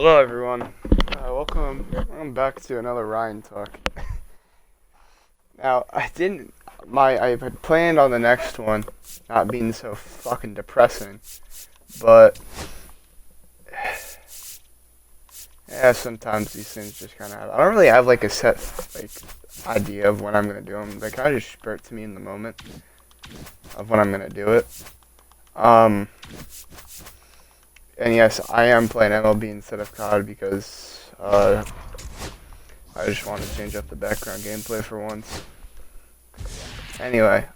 Hello, everyone. Welcome back to another Ryan talk. Now, I had planned on the next one not being so fucking depressing, but yeah, sometimes these things just kind of happen. I don't really have like a set like idea of when I'm gonna do them. They kind of just spurt to me in the moment of when I'm gonna do it. Um, and yes, I am playing MLB instead of COD because I just want to change up the background gameplay for once. Anyway,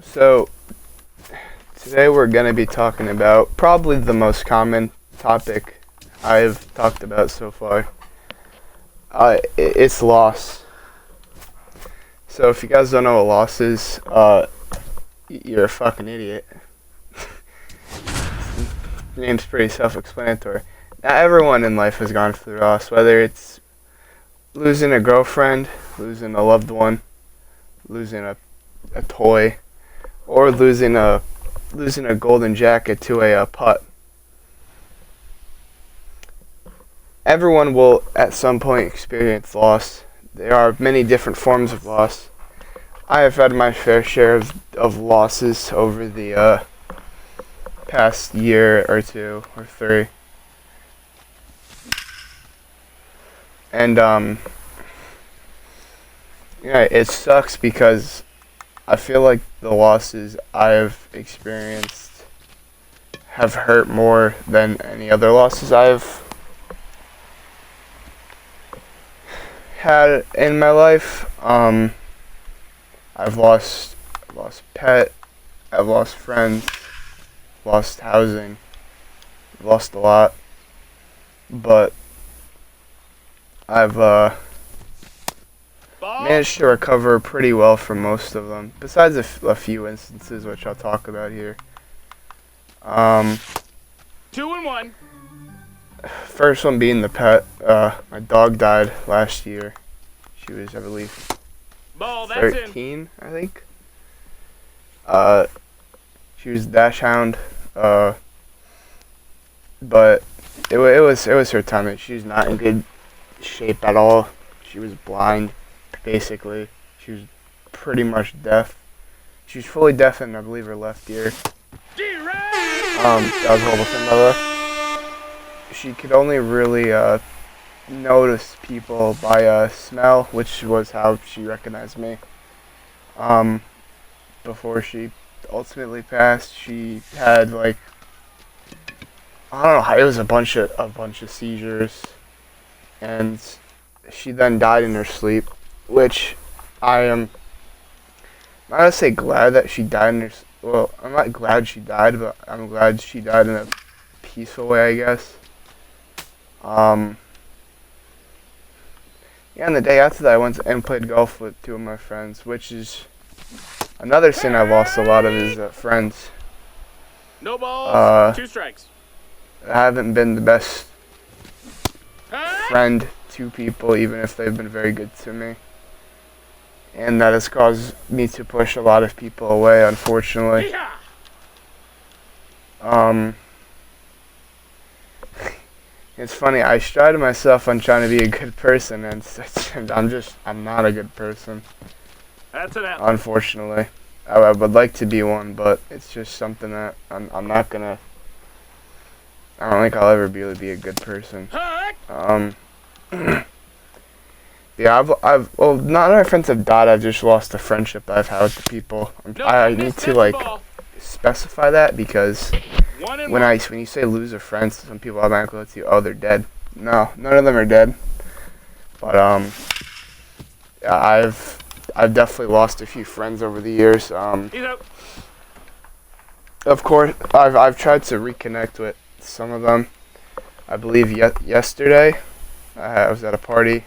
so today we're going to be talking about probably the most common topic I've talked about so far. It's loss. So if you guys don't know what loss is, you're a fucking idiot. The name's pretty self-explanatory. Now, everyone in life has gone through loss, whether it's losing a girlfriend, losing a loved one, losing a toy, or losing a golden jacket to a putt. Everyone will at some point experience loss. There are many different forms of loss. I have had my fair share of losses over the past year or two or three. And yeah, it sucks because I feel like the losses I've experienced have hurt more than any other losses I've had in my life. I've lost pet, I've lost friends, lost housing, lost a lot, but I've managed to recover pretty well from most of them, besides a few instances which I'll talk about here. 2-1. First one being the pet. My dog died last year. She was, I believe, Ball, that's 13, I think. She was a dachshund. But it was her time. She was not in good shape at all. She was blind, basically. She was pretty much deaf. She was fully deaf in, I believe, her left ear. That was a horrible thing, by the way. She could only really notice people by smell, which was how she recognized me. Before she ultimately passed, she had like, I don't know, it was a bunch of seizures, and she then died in her sleep, which I am not gonna say glad that she died in her. Well, I'm not glad she died, but I'm glad she died in a peaceful way, I guess. Yeah, and the day after that, I went and played golf with two of my friends, which is another sin I've lost a lot of is friends. No balls, 2 strikes. I haven't been the best friend to people, even if they've been very good to me. And that has caused me to push a lot of people away, unfortunately. It's funny, I strided myself on trying to be a good person, and I'm not a good person. That's an out. Unfortunately. I would like to be one, but it's just something that I'm not gonna. I don't think I'll ever be able to be a good person. Yeah, well, none of my friends have died. I've just lost the friendship that I've had with the people. I need to like specify that because when you say lose a friend, some people automatically go to you, oh, they're dead. No, none of them are dead. But yeah, I've definitely lost a few friends over the years. Of course, I've tried to reconnect with some of them. I believe yesterday I was at a party.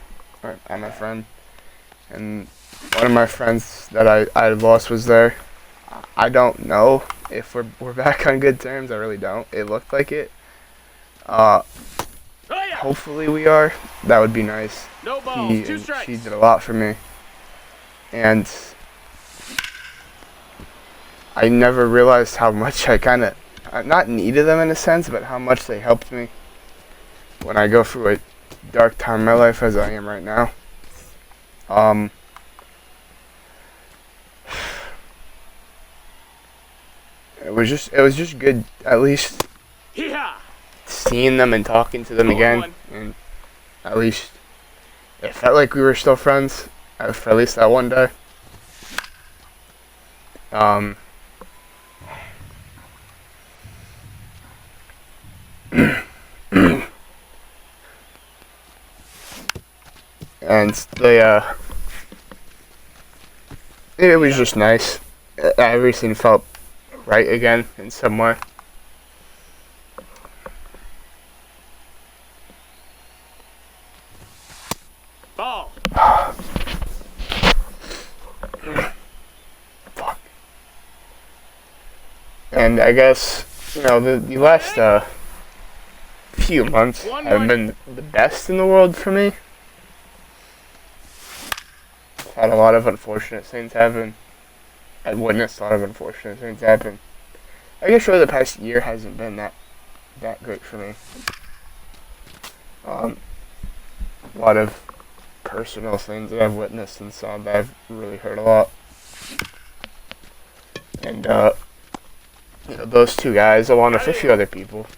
I'm my friend, and one of my friends that I lost was there. I don't know if we're back on good terms. I really don't. It looked like it. Hopefully we are. That would be nice. No balls, 2 strikes. She did a lot for me, and I never realized how much I kind of not needed them in a sense, but how much they helped me when I go through a dark time in my life as I am right now. It was just good, at least Hee-haw! seeing them and talking to them Hole in again, one. and at least it felt like we were still friends, for at least that one day. And it was just nice. Everything felt right again in some way. Ball. Fuck. And I guess, the last few months have been the best in the world for me. Had a lot of unfortunate things happen. I witnessed a lot of unfortunate things happen. I guess really the past year hasn't been that great for me. A lot of personal things that I've witnessed and saw that I've really hurt a lot. And those two guys, along with a few other people,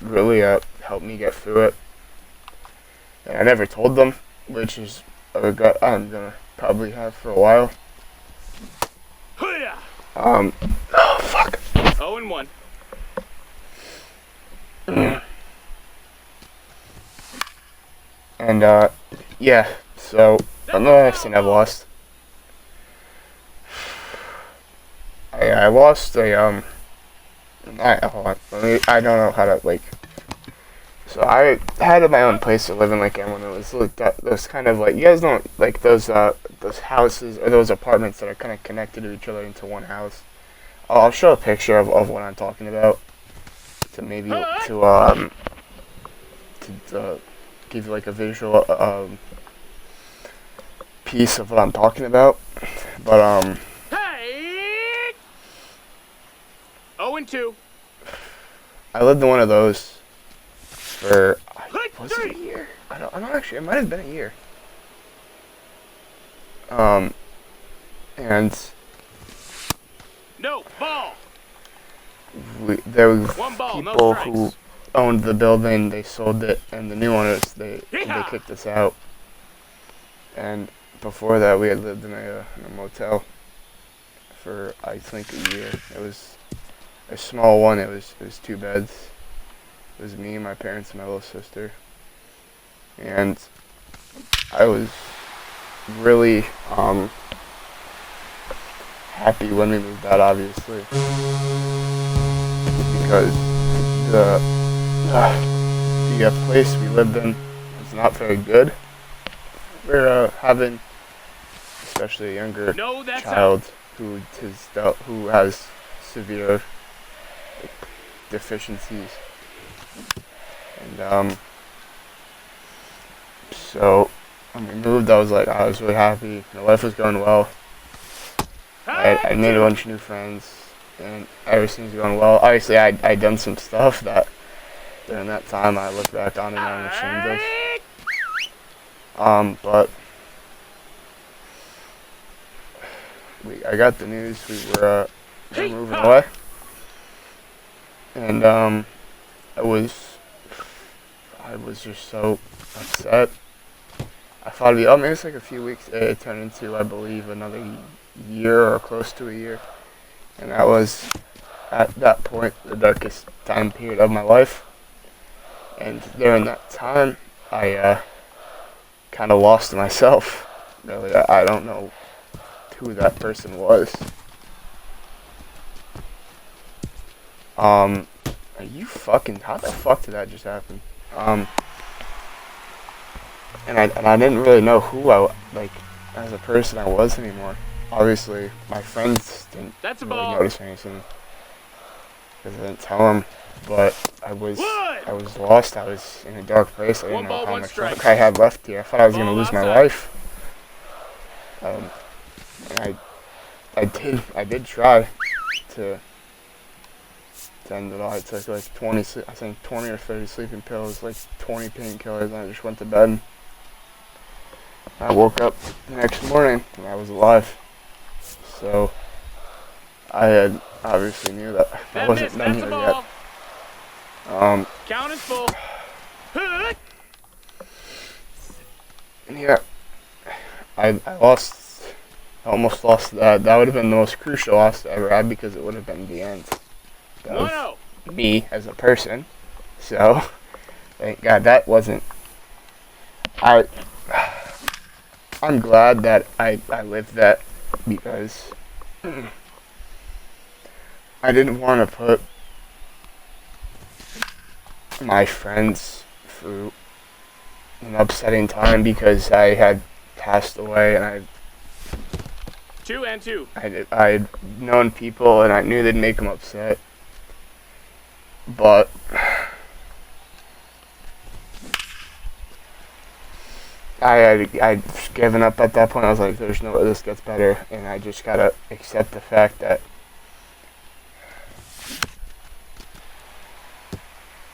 really helped me get through it. And I never told them, which is a regret I'm gonna probably have for a while. Hoo-yah! Oh fuck. 0-1. And yeah, so another thing I've lost. I lost a hold on, I don't know how to so I had my own place to live in when it was those kind of you guys know those houses or those apartments that are kind of connected to each other into one house. I'll show a picture of what I'm talking about to maybe to give you a visual piece of what I'm talking about. But Hey! 0-2. I lived in one of those for was it a year? I don't actually. It might have been a year. And No ball. there were One ball, no people strikes. who owned the building. They sold it, and the new owners they kicked us out. And before that, we had lived in a motel for I think a year. It was a small one. It was 2 beds. It was me, my parents, and my little sister. And I was really happy when we moved out, obviously, because the place we lived in was not very good. We're having, especially a younger child who has severe deficiencies, and so when we moved, I was really happy. My life was going well. I made a bunch of new friends, and everything's going well. Obviously, I'd done some stuff that during that time I look back on and I'm ashamed of. But I got the news we were moving away, and I was just so upset. I thought it'd be maybe it's a few weeks. It turned into, I believe, another year or close to a year, and that was at that point the darkest time period of my life. And during that time, I kind of lost myself. Really, I don't know who that person was. Are you fucking? How the fuck did that just happen? And I didn't really know who as a person I was anymore. Obviously, my friends didn't really notice anything because I didn't tell them. But I was lost. I was in a dark place. I didn't know how much luck I had left here. I thought I was gonna lose my life. And I did try to ended all. I took like 20, I think 20 or 30 sleeping pills, like 20 painkillers, and I just went to bed. I woke up the next morning and I was alive. So I had obviously knew that I That wasn't missed. done That's a here yet. ball. Count is full. Yeah, I almost lost that. That would have been the most crucial loss I ever had because it would have been the end of 1-0. me as a person. So thank God that wasn't. I'm glad that I lived that because I didn't want to put my friends through an upsetting time because I had passed away and 2 and 2. I'd known people and I knew they'd make them upset. But I'd given up at that point. I was like, there's no way this gets better, and I just gotta accept the fact that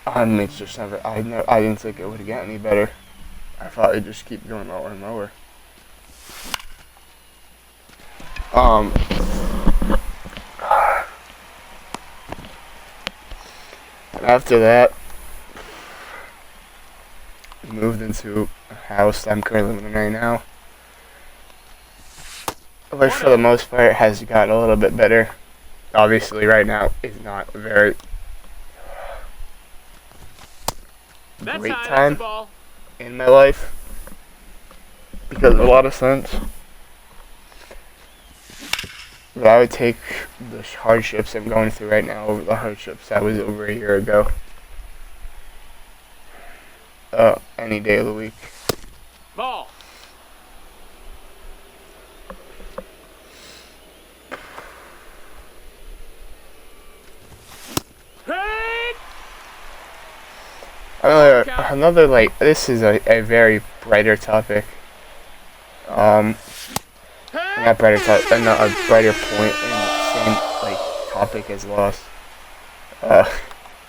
it's just never. I didn't think it would get any better. I thought it'd just keep going lower and lower. And after that, we moved into a house that I'm currently living in right now, which for the most part has gotten a little bit better. Obviously, right now is not a very That's great high. That's time a ball. in my life because of a lot of sense. But I would take the hardships I'm going through right now over the hardships that was over a year ago. Any day of the week. Ball. Hey! Another like this is a very brighter topic. Not brighter topic, not a brighter point in the same like topic as lost.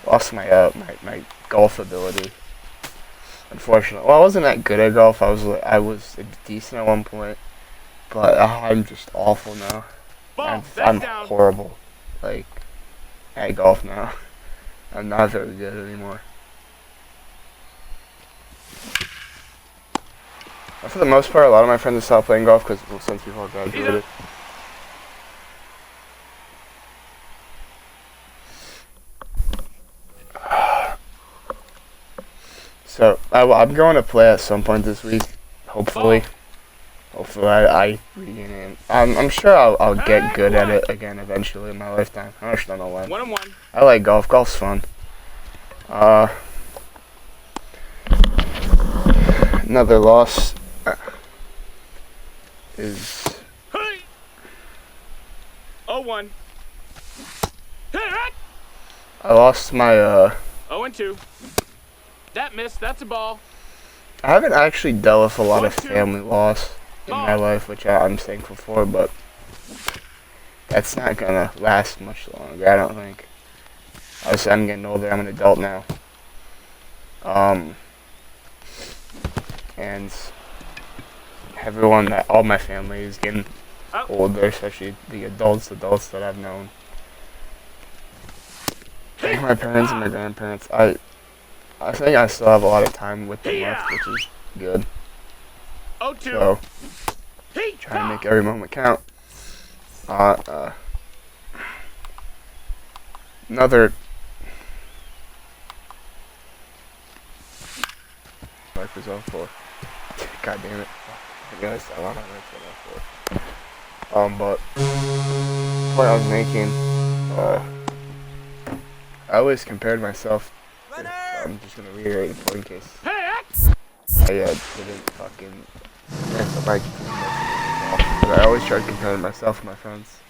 Lost my golf ability. Unfortunately, well, I wasn't that good at golf. I was decent at one point, but I'm just awful now. Ball. I'm That's down. horrible, like at golf now. I'm not very good anymore. But for the most part, a lot of my friends have stopped playing golf because since we've all graduated. So I'm going to play at some point this week, hopefully. Hopefully I regain it. I'm sure I'll get good at it again eventually in my lifetime. I just don't know when. 1-1. I like golf. Golf's fun. Another loss is Hey! 0-1. Hit! I lost my 0-2. That missed. That's a ball. I haven't actually dealt with a lot of 1-2. family loss in my life, which I'm thankful for, but that's not gonna last much longer, I don't think. Obviously, I'm getting older, I'm an adult now. And all my family is getting older, especially the adults that I've known. Like my parents and my grandparents, I think I still have a lot of time with them left, which is good. 0-2. So, trying to make every moment count. Another life was off for. God damn it. I realized a lot of life was off for. But what I was making, I always compared myself. I'm just gonna reiterate the point in case I didn't fucking answer the mic. But I always tried comparing myself to my friends.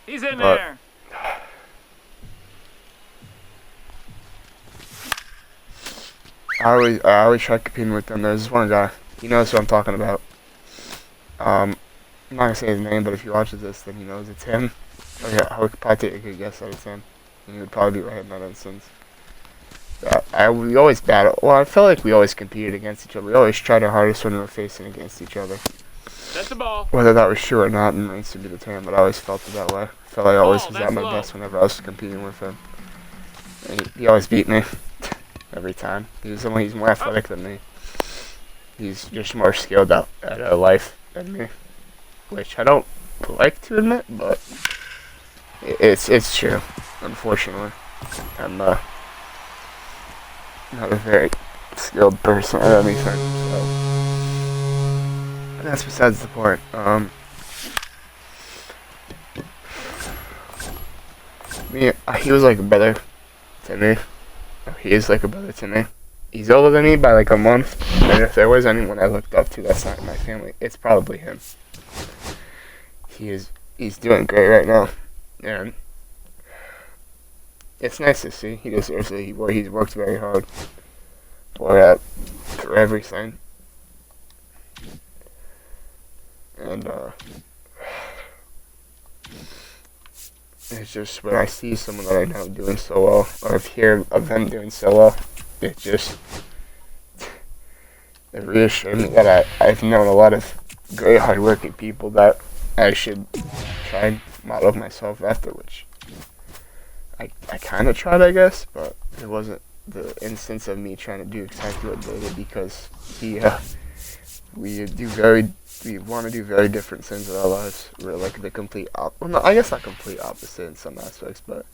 He's in But- there. I always try competing with them. There's this one guy. He knows who I'm talking about. I'm not gonna say his name, but if he watches this, then he knows it's him. Okay, I would probably take a good guess out of 10. And you would probably be right in that instance. We always battle. Well, I felt like we always competed against each other. We always tried our hardest when we were facing against each other. That's the ball. Whether that was true or not remains to be determined, but I always felt it that way. I felt like I always was That's at my low. best whenever I was competing with him. And he always beat me. Every time. He's more athletic than me. He's just more skilled at life than me. Which I don't like to admit, but it's true, unfortunately. I'm not a very skilled person at anything, so. And that's besides the point. He was like a brother to me. He is like a brother to me. He's older than me by like a month, and if there was anyone I looked up to that's not in my family, it's probably him. He's doing great right now, and it's nice to see. He deserves it. He's worked very hard for everything, and it's just when I see someone that I know doing so well, or hear of them doing so well, it reassures me that I've known a lot of great hardworking people that I should try and model myself after, which I kind of tried, I guess, but it wasn't the instance of me trying to do exactly what they did, because we want to do very different things in our lives. We're like the complete well, no, I guess not complete opposite in some aspects, but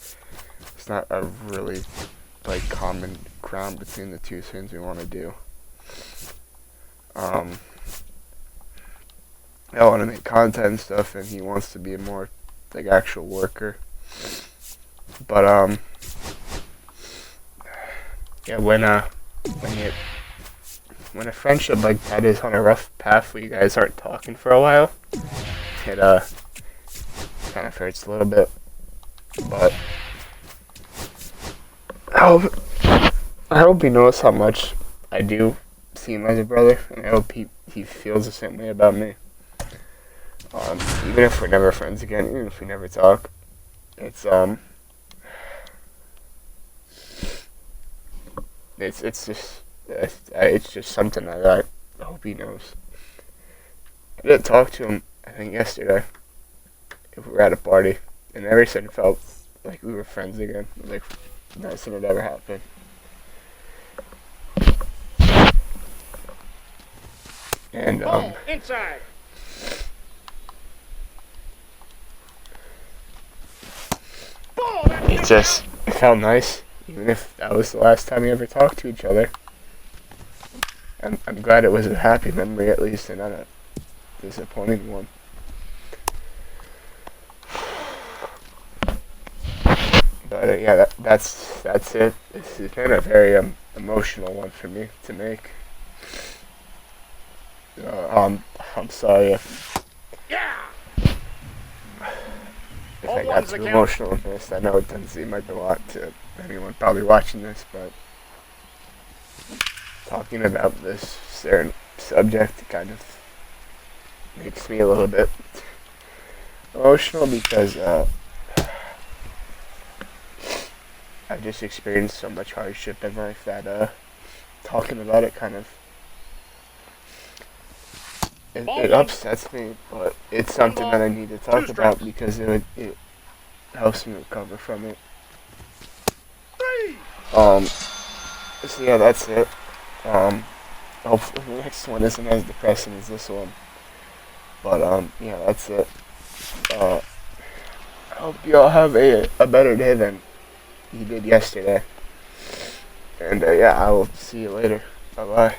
it's not a really like common ground between the two things we want to do. I want to make content and stuff, and he wants to be a more like actual worker. But yeah, when a friendship like that is on a rough path where you guys aren't talking for a while, it kind of hurts a little bit. But I hope he knows how much I do see him as a brother, and I hope he feels the same way about me. Even if we're never friends again, even if we never talk, it's just something that I hope he knows. I did talk to him, I think yesterday. We were at a party, and ever since it felt like we were friends again. It was like the best thing that ever happened. And inside. It felt nice, even if that was the last time we ever talked to each other. I'm glad it was a happy memory at least, and not a disappointing one. But yeah, that's it. This has been a very emotional one for me to make. I'm sorry if I got too emotional with this. I know it doesn't seem like a lot to anyone probably watching this, but talking about this certain subject kind of makes me a little bit emotional, because I've just experienced so much hardship in life that talking about it kind of it upsets me, but it's something that I need to talk about because it helps me recover from it. So yeah, that's it. Hopefully the next one isn't as depressing as this one. But yeah, that's it. I hope you all have a better day than you did yesterday. And yeah, I will see you later. Bye bye.